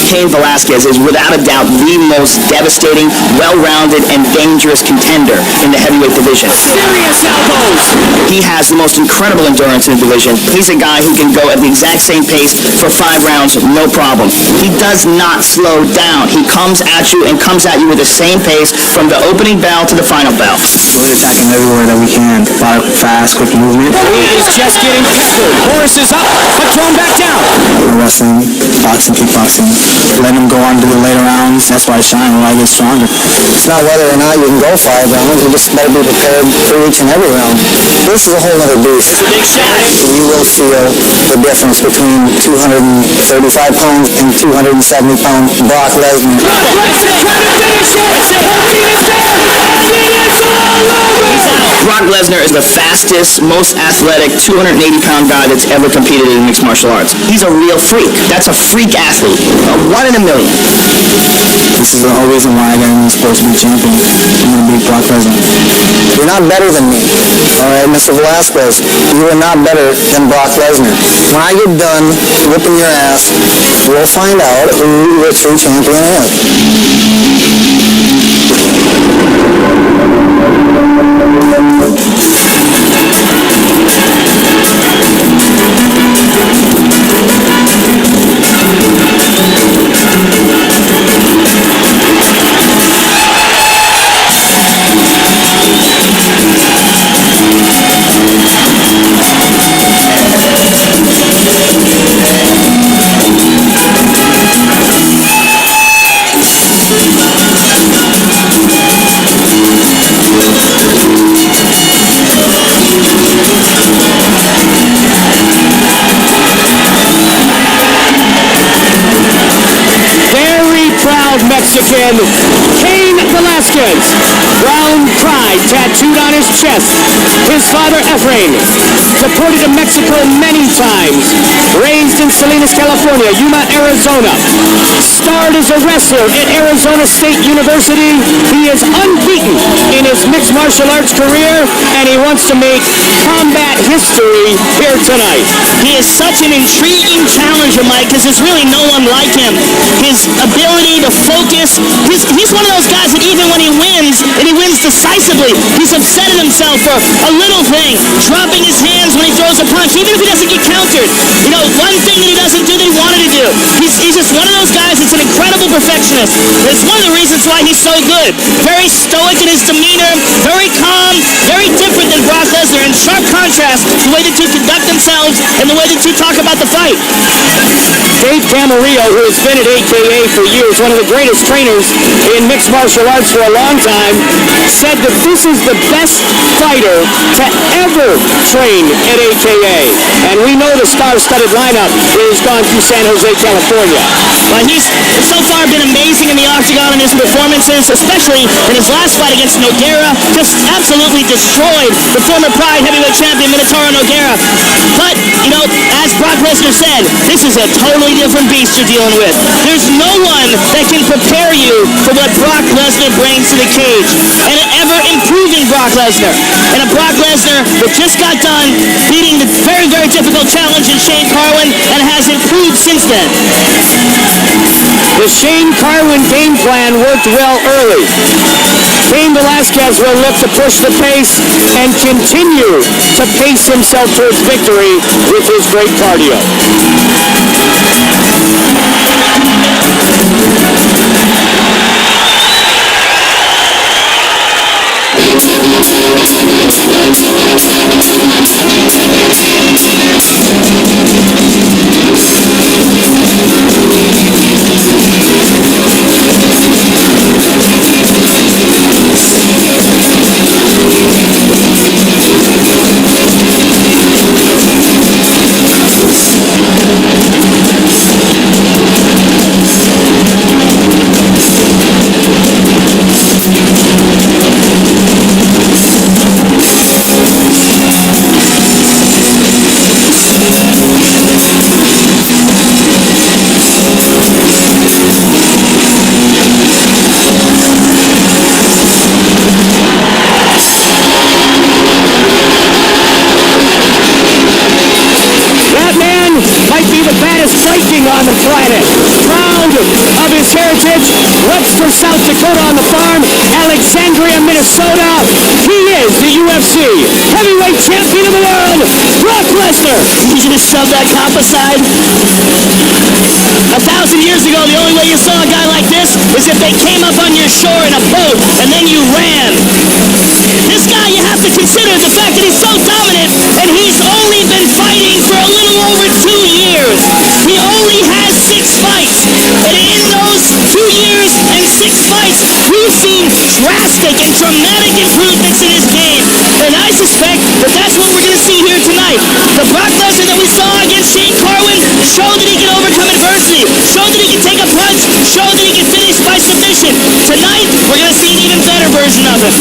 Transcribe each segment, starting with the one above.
Cain Velasquez is without a doubt the most devastating, well-rounded, and dangerous contender in the heavyweight division. Serious elbows! He has the most incredible endurance in the division. He's a guy who can go at the exact same pace for 5 rounds, no problem. He does not slow down. He comes at you and comes at you with the same pace from the opening bell to the final bell. We're attacking everywhere that we can. Fast, quick movement. He is just getting peppered. Boris is up, but thrown back down. Wrestling, boxing, kickboxing. Let him go on to the later rounds. That's why I shine when I get stronger. It's not whether or not you can go 5 rounds. You just better be prepared for each and every round. This is a whole other beast. Big shot. You will feel the difference between 235 pounds and 270-pound Brock Lesnar. Brock Lesnar is the fastest, most athletic, 280-pound guy that's ever competed in mixed martial arts. He's a real freak. That's a freak athlete. A 1 in a million. This is the whole reason why I got in this sport to be champion. I'm going to beat Brock Lesnar. You're not better than me. All right, Mr. Velasquez, you are not better than Brock Lesnar. When I get done whipping your ass, we'll find out who the true champion is. Mexican Cain Velasquez. Brown pride tattooed on his chest. His father, Efrain, deported to Mexico many times. Raised in Salinas, California, Yuma, Arizona. Starred as a wrestler at Arizona State University. He is unbeaten in his mixed martial arts career, and he wants to make combat history here tonight. He is such an intriguing challenger, Mike, because there's really no one like him. His ability to focus, he's one of those guys that even when he wins, and he wins decisively, he's upset at himself for a little thing, dropping his hands when he throws a punch, even if he doesn't get countered. You know, one thing that he doesn't do that he wanted to do. He's just one of those guys that's an incredible perfectionist. It's one of the reasons why he's so good. Very stoic in his demeanor, very calm, very different than Brock Lesnar, in sharp contrast to the way the two conduct themselves and the way the two talk about the fight. Dave Camarillo, who has been at AKA for years, one of the greatest trainers in mixed martial arts for a long time, said that this is the best fighter to ever train at AKA. And we know the star-studded lineup has gone through San Jose, California. Well, he's so far been amazing in the octagon in his performances, especially in his last fight against Nogueira. Just absolutely destroyed the former Pride heavyweight champion, Minotauro Nogueira. But, you know, as Brock Lesnar said, this is a totally different beast you're dealing with. There's no one that can prepare you for what Brock Lesnar brings to the cage. And an ever-improving Brock Lesnar. And a Brock Lesnar that just got done beating the very, very difficult challenge in Shane Carwin and has improved since then. The Shane Carwin game plan worked well early. Cain Velasquez will look to push the pace and continue to pace himself towards victory with his great cardio. heritage, Webster, South Dakota on the farm, Alexandria, Minnesota. He is the UFC heavyweight champion of the world, Brock Lesnar. You just shove that cop aside. 1,000 years ago, the only way you saw a guy like this is if they came up on your shore in a boat and then you ran. This guy, you have to consider the fact that he's so dominant and he's only been fighting for a little over 2 years. He only has 6 fights. And in those 2 years and 6 fights, we've seen drastic and dramatic improvements in his game. And I suspect that that's what we're going to see here tonight. The Brock Lesnar that we saw against Shane Carwin showed that he can overcome adversity, showed that he can take a punch, showed that he can finish by submission. Tonight, we're going to see an even better version of it.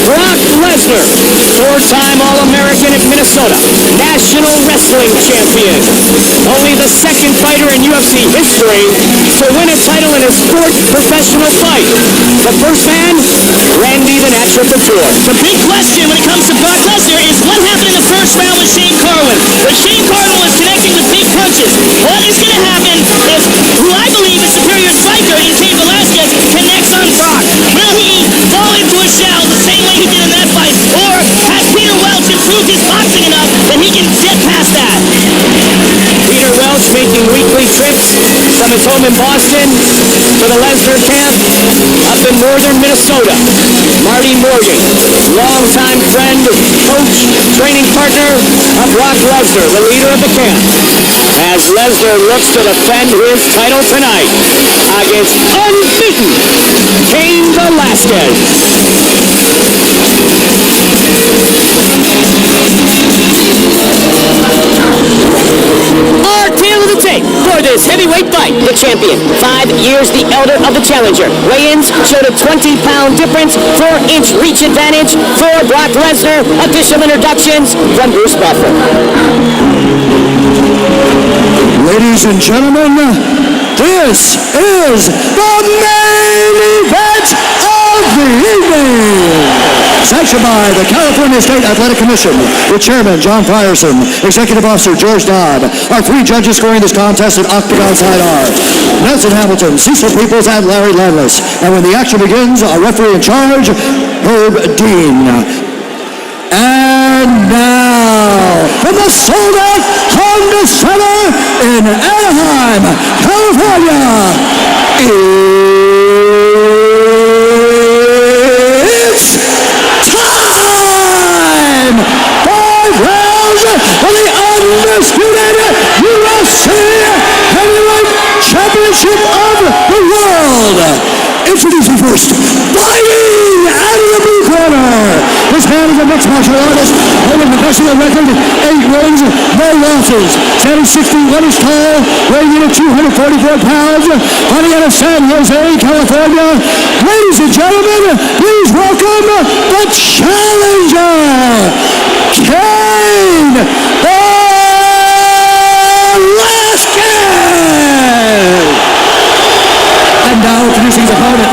Brock Lesnar, 4-time All-American at Minnesota, National Wrestling Champion. Only the second fighter in UFC history to win a title in his 4th professional fight. The first man, Randy the Natural Couture. The big question when it comes to Brock Lesnar is what happened in the first round with Shane Carwin. When Shane Carwin was connecting with big punches, what is going to happen if who I believe is superior striker in Cain Velasquez connects on Brock? Will he fall into a shell the same way he did in that fight? Or has Peter Welch improved his boxing enough that he can get past that? Peter Welch making weekly trips from his home in Boston to the Lesnar camp up in northern Minnesota. Marty Morgan, longtime friend, coach, training partner of Brock Lesnar, the leader of the camp, as Lesnar looks to defend his title tonight against unbeaten Cain Velasquez. Our tale of the tape for this heavyweight fight. The champion, 5 years the elder of the challenger. Weigh-ins showed a 20-pound difference, 4-inch reach advantage for Brock Lesnar. Official introductions from Bruce Buffer. Ladies and gentlemen, this is the main event of the evening. Sanctioned by the California State Athletic Commission, with Chairman John Frierson, Executive Officer George Dodd. Our 3 judges scoring this contest at Octagon Side are Nelson Hamilton, Cecil Peoples, and Larry Landless. And when the action begins, our referee in charge, Herb Dean. And now, from the sold-out Honda Center in Anaheim, California, it's time! 5 rounds for the undisputed UFC Heavyweight Championship of the world. Introducing first, fighting out of the blue corner. This man is a mixed martial artist, holding a professional record, 8 wins, no losses. Standing 6'1" tall, weighing in at 244 pounds, fighting out of San Jose, California. Ladies and gentlemen, please welcome the challenger, Cain Velasquez. And now introducing his opponent,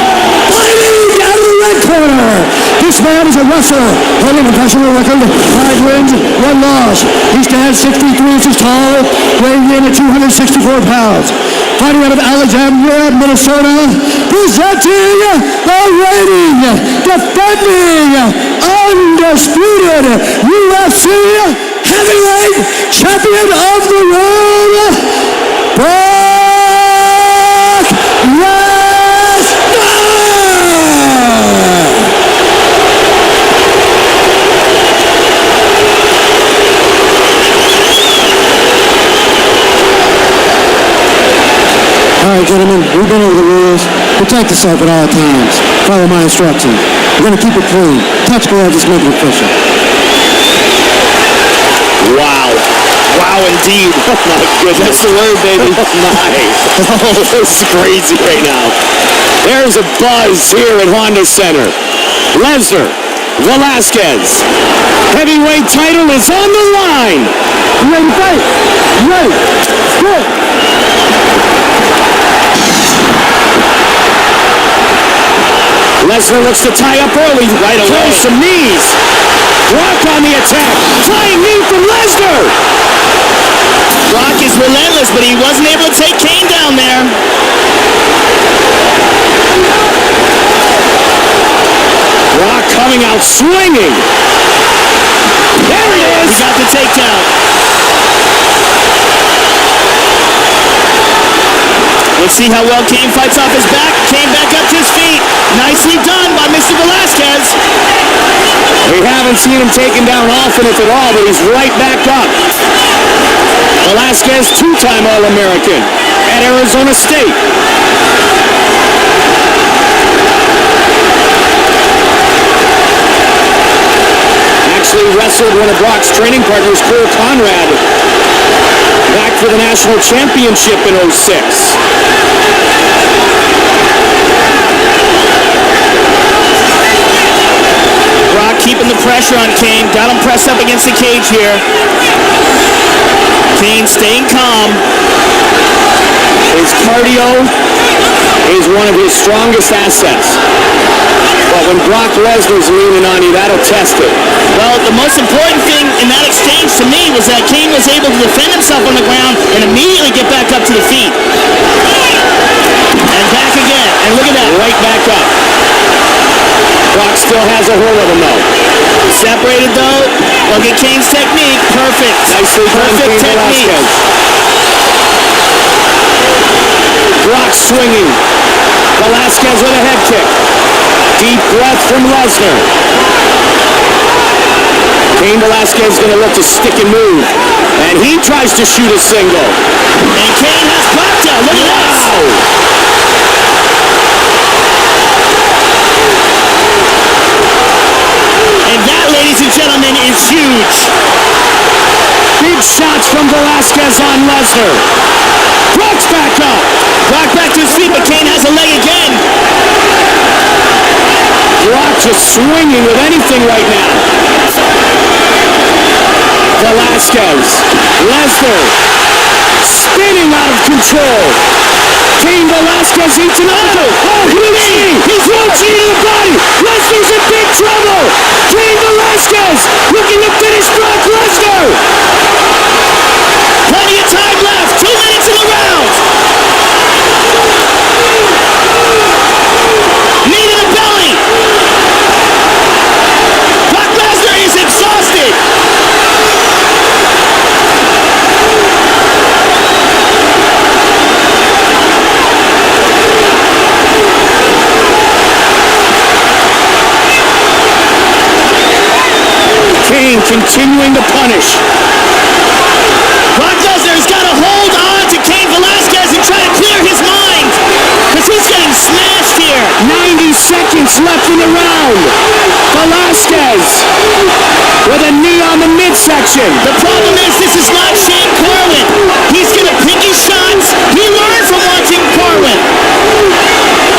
fighting out of the red corner. This man is a wrestler, holding a professional record, 5 wins, 1 loss. He stands 63 inches tall, weighing in at 264 pounds. Fighting out of Alexandria, Minnesota, presenting the reigning, defending, undisputed UFC heavyweight champion of the world, Brock Lesnar! All right, gentlemen, we've been over the rules. Protect yourself at all times. Follow my instructions. We're going to keep it clean. Touch gloves, just make it official. Wow. Wow, indeed. Oh, my goodness. That's the word, baby. Nice. Oh, this is crazy right now. There's a buzz here at Honda Center. Lesnar, Velasquez. Heavyweight title is on the line. You ready to fight? You ready? Good. Lesnar looks to tie up early. Right away. Throws some knees. Brock on the attack. Flying knee from Lesnar. Brock is relentless, but he wasn't able to take Cain down there. Brock coming out swinging. There it is. He got the takedown. Let's see how well Cain fights off his back. Cain back up to his feet. Nicely done by Mr. Velasquez. We haven't seen him taken down often, if at all, but he's right back up. Velasquez, two-time All-American at Arizona State. Actually wrestled one of Brock's training partners, Cole Conrad, back for the national championship in '06. Brock keeping the pressure on Cain. Got him pressed up against the cage here. Cain staying calm. His cardio is one of his strongest assets. But when Brock Lesnar's leaning on you, that'll test it. Well, the most important thing in that exchange to me was that Cain was able to defend himself on the ground and immediately get back up to the feet. And back again. And look at that. Right back up. Brock still has a hold of him, though. Separated, though. Look at Cain's technique. Perfect. Nicely done, Perfect Cain technique. Velasquez. Brock swinging. Velasquez with a head kick. Deep breath from Lesnar. Cain Velasquez going to look to stick and move. And he tries to shoot a single. And Cain has blocked out. Look at this. And that, ladies and gentlemen, is huge. Big shots from Velasquez on Lesnar. Brock's back up. Brock back to his feet, but Cain has a leg again. Brock just swinging with anything right now. Velasquez. Lesnar. Spinning out of control. Cain Velasquez eats an elbow. Oh, he's launching into the body. Lesnar's in big trouble. Cain Velasquez looking to finish Brock Lesnar. Plenty of time left. 2 minutes in the round. Knee to the belly. Brock Lesnar is exhausted. Cain continuing to punish. Brock Lesnar's got to hold on to Cain Velasquez and try to clear his mind, because he's getting smashed here. 90 seconds left in the round. Velasquez with a knee on the midsection. The problem is, this is not Shane Corwin. He's going to pick his shots. He learned from watching Corwin.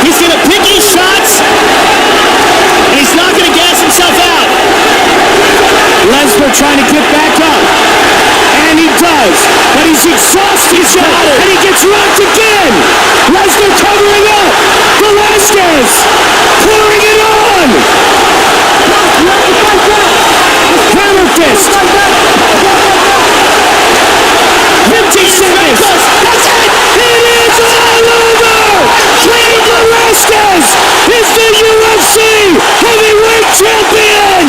He's going to pick his shots, and he's not going to gas himself out. Lesnar trying to get back up. And he does. But he's exhausted. And he gets rocked again. Lesnar covering up. Velasquez pouring it on. Hammer fist. 50 seconds. That's it. It is all over. Cain Velasquez is the UFC heavyweight champion.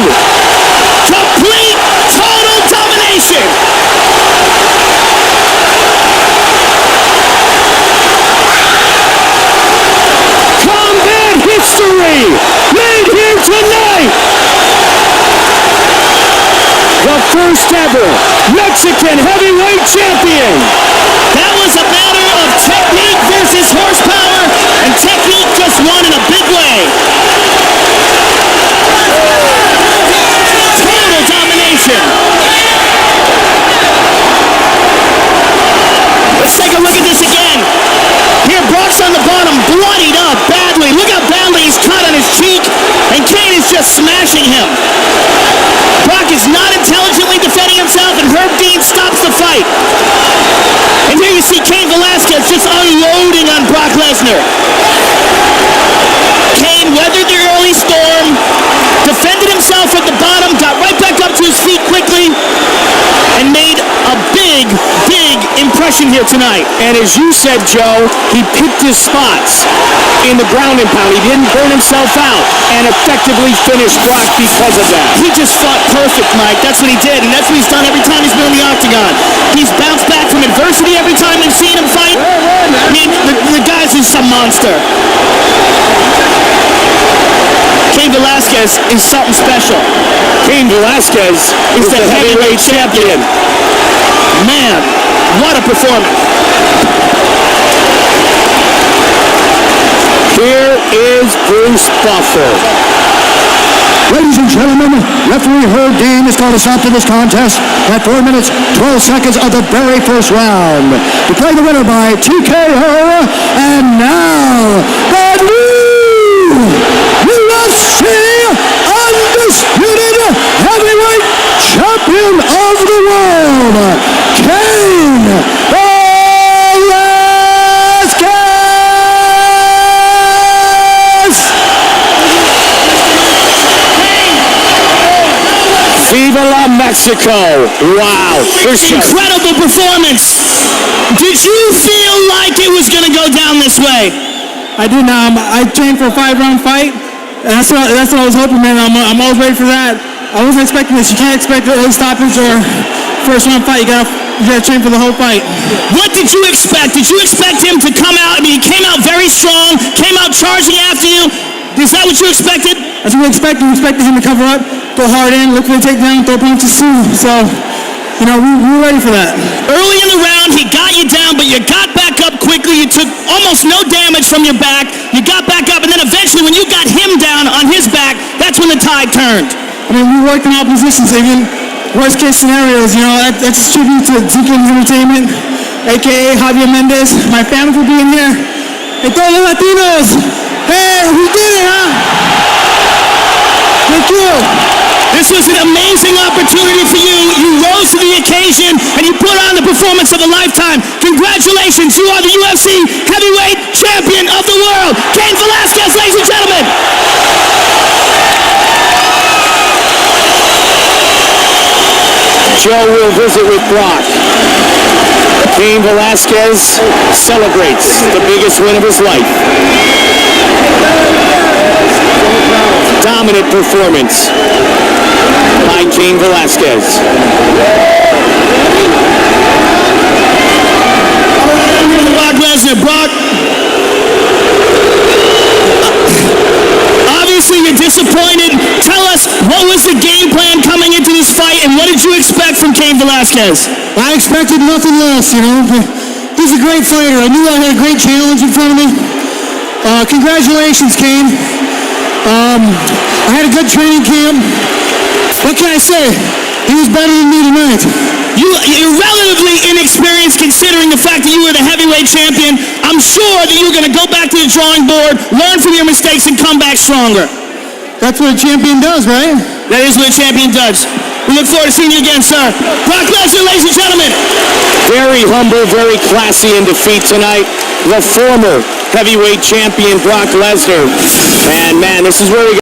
Complete, total domination. Combat history made here tonight. The first ever Mexican heavyweight champion. That was a matter of technique versus horsepower, and technique just won in a big way. Total domination. Let's take a look at this again. Here, Brock's on the bottom, bloodied up badly. Look how badly he's cut on his cheek, and Cain is just smashing him. Brock is not intelligently defending himself, and Herb Dean stops the fight. And here you see Cain Velasquez just unloading on Brock Lesnar. Cain weathered the early storm, defended himself at the bottom, got right back up to his feet quickly, and made a big, big impression here tonight. And as you said, Joe, he picked his spots in the ground and pound. He didn't burn himself out and effectively finished Brock because of that. He just fought perfect, Mike. That's what he did, and that's what he's done every time he's been in the octagon. He's bounced back from adversity every time we've seen him fight. I mean, the guy's just a monster. Cain Velasquez is something special. Cain Velasquez is the heavyweight champion. Man, what a performance. Here is Bruce Buffer. Ladies and gentlemen, referee Herb Dean has called a stop to this contest at 4 minutes, 12 seconds of the very first round. Declaring the winner by TKO, and now, the new UFC undisputed heavyweight champion of the world, Cain Velasquez! Viva la Mexico. Wow. Incredible performance. Did you feel like it was going to go down this way? I did not. I trained for a 5-round fight. And that's what I was hoping, man. I'm always ready for that. I wasn't expecting this. You can't expect a late stoppage or first-round fight. You gotta train for the whole fight. What did you expect? Did you expect him to come out? I mean, he came out very strong, came out charging after you. Is that what you expected? That's what we expected. We expected him to cover up, go hard in, look for the takedown, throw punches too. So, we were ready for that. Early in the round, he got you down, but you got back up quickly. You took almost no damage from your back. You got back up, and then eventually when you got him down on his back, that's when the tide turned. I mean, we worked in all positions, even worst case scenarios. That's a tribute to Deacon's Entertainment, a.k.a. Javier Mendez. My family for being here. Hey, todos los Latinos. Hey, we did it, huh? Thank you. This was an amazing opportunity for you. You rose to the occasion, and you put on the performance of a lifetime. Congratulations, you are the UFC heavyweight champion of the world, Cain Velasquez, ladies and gentlemen. Joe will visit with Brock. Cain Velasquez celebrates the biggest win of his life. Dominant performance by Cain Velasquez. Brock Lesnar. Brock, obviously you're disappointed. Tell us, what was the game plan coming into this fight, and what did you expect from Cain Velasquez? I expected nothing less, He's a great fighter. I knew I had a great challenge in front of me. Congratulations, Cain. I had a good training camp. What can I say? He was better than me tonight. You're relatively inexperienced considering the fact that you were the heavyweight champion. I'm sure that you're going to go back to the drawing board, learn from your mistakes, and come back stronger. That's what a champion does, right? That is what a champion does. We look forward to seeing you again, sir. Brock Lesnar, ladies and gentlemen. Very humble, very classy in defeat tonight. The former heavyweight champion, Brock Lesnar. And man, this is where we go.